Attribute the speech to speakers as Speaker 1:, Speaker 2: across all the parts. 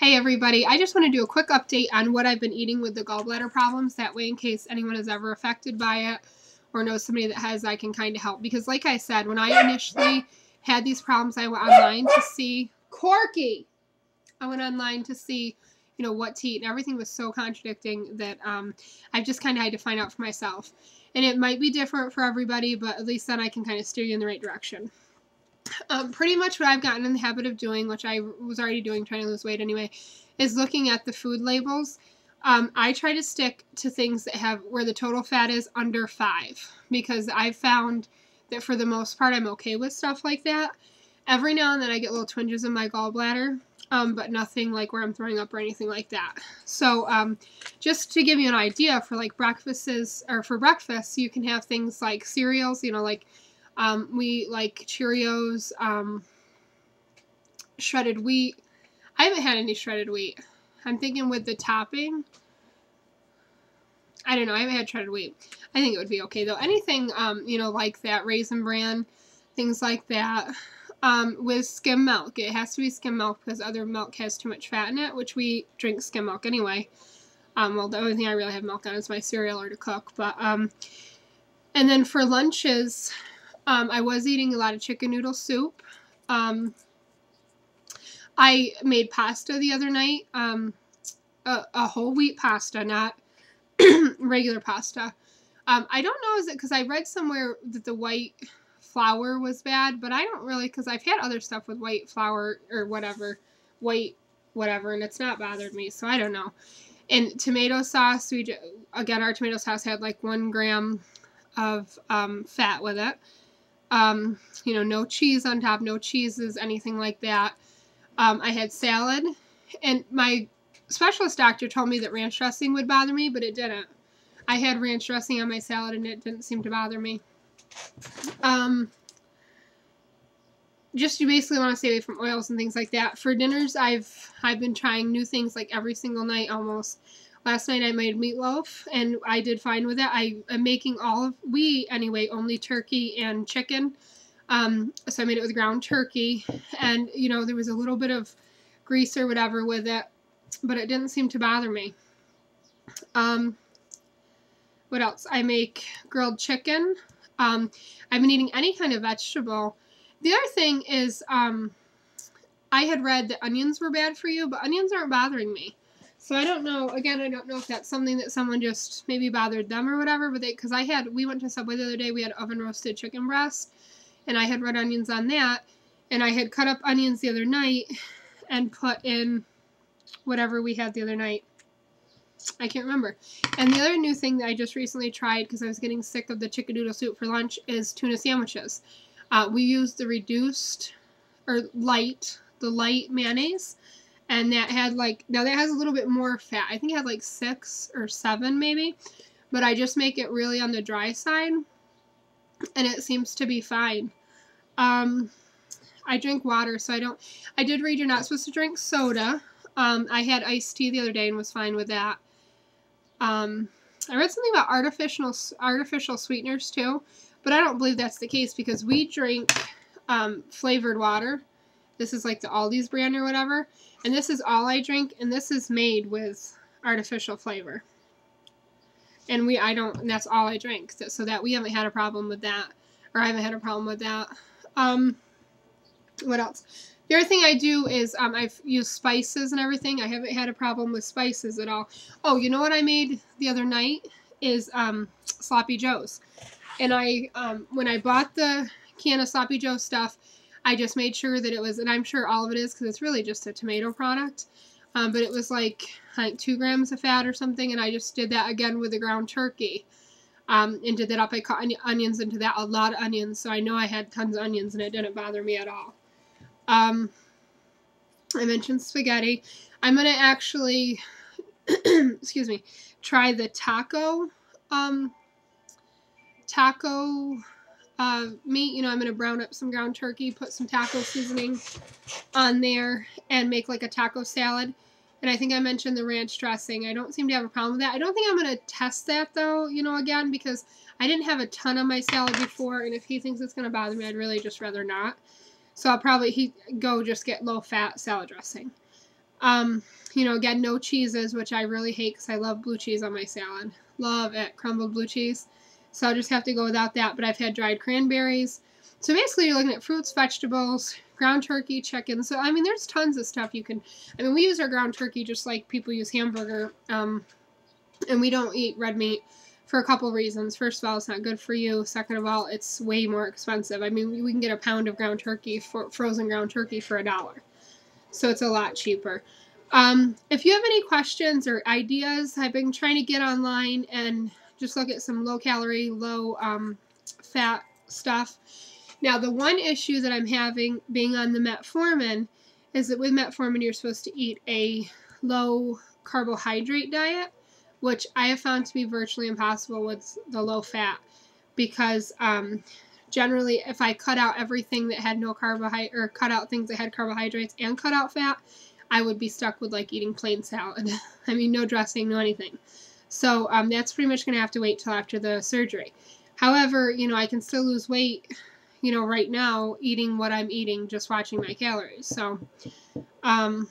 Speaker 1: Hey everybody, I just want to do a quick update on what I've been eating with the gallbladder problems. That way, in case anyone is ever affected by it or knows somebody that has, I can kind of help. Because like I said, when I initially had these problems, I went online to see Corky. I went online to see, what to eat, and everything was so contradicting that I just kind of had to find out for myself. And it might be different for everybody, but at least then I can kind of steer you in the right direction. Pretty much what I've gotten in the habit of doing, which I was already doing, trying to lose weight anyway, is looking at the food labels. I try to stick to things that have where the total fat is under 5, because I've found that for the most part I'm okay with stuff like that. Every now and then I get little twinges in my gallbladder, but nothing like where I'm throwing up or anything like that. So just to give you an idea, for like breakfasts, or for breakfast, you can have things like cereals, like we like Cheerios, shredded wheat. I haven't had any shredded wheat. I'm thinking with the topping. I don't know. I haven't had shredded wheat. I think it would be okay though. Anything, like that, Raisin Bran, things like that, with skim milk. It has to be skim milk because other milk has too much fat in it, which we drink skim milk anyway. Well, the only thing I really have milk on is my cereal or to cook. But, and then for lunches, I was eating a lot of chicken noodle soup. I made pasta the other night, a whole wheat pasta, not regular pasta. I don't know, is it because I read somewhere that the white flour was bad, but I don't really, because I've had other stuff with white flour or whatever, and it's not bothered me, so I don't know. And tomato sauce, again, our tomato sauce had like 1 gram of fat with it. No cheese on top, no cheeses, anything like that. I had salad, and my specialist doctor told me that ranch dressing would bother me, but it didn't. I had ranch dressing on my salad, and it didn't seem to bother me. Just you basically want to stay away from oils and things like that. For dinners, I've been trying new things like every single night almost. Last night I made meatloaf, and I did fine with it. I am making only turkey and chicken. So I made it with ground turkey, and, there was a little bit of grease or whatever with it, but it didn't seem to bother me. What else? I make grilled chicken. I've been eating any kind of vegetable. The other thing is, I had read that onions were bad for you, but onions aren't bothering me. So I don't know, again, I don't know if that's something that someone just maybe bothered them or whatever, but because we went to Subway the other day, we had oven roasted chicken breast, and I had red onions on that, and I had cut up onions the other night and put in whatever we had the other night. I can't remember. And the other new thing that I just recently tried, because I was getting sick of the chicken noodle soup for lunch, is tuna sandwiches. We used the light mayonnaise, and that had now that has a little bit more fat. I think it had like 6 or 7 maybe, but I just make it really on the dry side, and it seems to be fine. I drink water, so I did read you're not supposed to drink soda. I had iced tea the other day and was fine with that. I read something about artificial sweeteners too, but I don't believe that's the case, because we drink flavored water. This is like the Aldi's brand or whatever, and this is all I drink, and this is made with artificial flavor. And that's all I drink, so that we haven't had a problem with that, or I haven't had a problem with that. What else? The other thing I do is I've used spices and everything. I haven't had a problem with spices at all. Oh, you know what I made the other night is Sloppy Joes. And when I bought the can of Sloppy Joe stuff, I just made sure that it was, and I'm sure all of it is, because it's really just a tomato product, but it was like 2 grams of fat or something, and I just did that again with the ground turkey, and did that up. I cut onions into that, a lot of onions, so I know I had tons of onions, and it didn't bother me at all. I mentioned spaghetti. I'm going to actually, excuse me, try the taco meat. I'm going to brown up some ground turkey, put some taco seasoning on there, and make like a taco salad. And I think I mentioned the ranch dressing. I don't seem to have a problem with that. I don't think I'm going to test that though, again, because I didn't have a ton on my salad before, and if he thinks it's going to bother me, I'd really just rather not. So I'll probably just get low-fat salad dressing. You know, again, no cheeses, which I really hate because I love blue cheese on my salad. Love it, crumbled blue cheese. So I'll just have to go without that, but I've had dried cranberries. So basically you're looking at fruits, vegetables, ground turkey, chicken. So, I mean, there's tons of stuff you can, I mean, we use our ground turkey just like people use hamburger, and we don't eat red meat for a couple reasons. First of all, it's not good for you. Second of all, it's way more expensive. I mean, we can get a pound of ground turkey, frozen ground turkey for $1. So it's a lot cheaper. If you have any questions or ideas, I've been trying to get online and just look at some low-calorie, low-fat stuff. Now, the one issue that I'm having being on the metformin is that with metformin, you're supposed to eat a low-carbohydrate diet, which I have found to be virtually impossible with the low-fat because generally, if I cut out everything that had no carbohydrate, or cut out things that had carbohydrates and cut out fat, I would be stuck with like eating plain salad. I mean, no dressing, no anything. So that's pretty much going to have to wait till after the surgery. However, you know, I can still lose weight, you know, right now eating what I'm eating, just watching my calories. So, and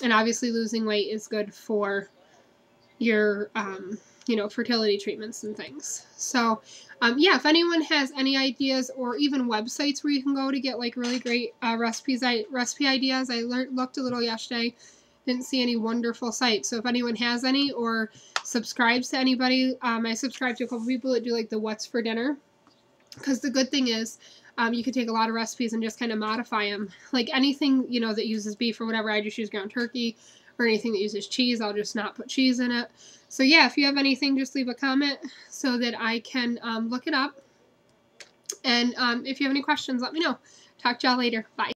Speaker 1: obviously losing weight is good for your, you know, fertility treatments and things. So, yeah, if anyone has any ideas or even websites where you can go to get like really great recipe ideas, I looked a little yesterday, didn't see any wonderful sites. So if anyone has any or subscribes to anybody, I subscribe to a couple people that do like the what's for dinner, because the good thing is you can take a lot of recipes and just kind of modify them. Like anything, you know, that uses beef or whatever, I just use ground turkey, or anything that uses cheese, I'll just not put cheese in it. So yeah, if you have anything, just leave a comment so that I can look it up. And if you have any questions, let me know. Talk to y'all later. Bye.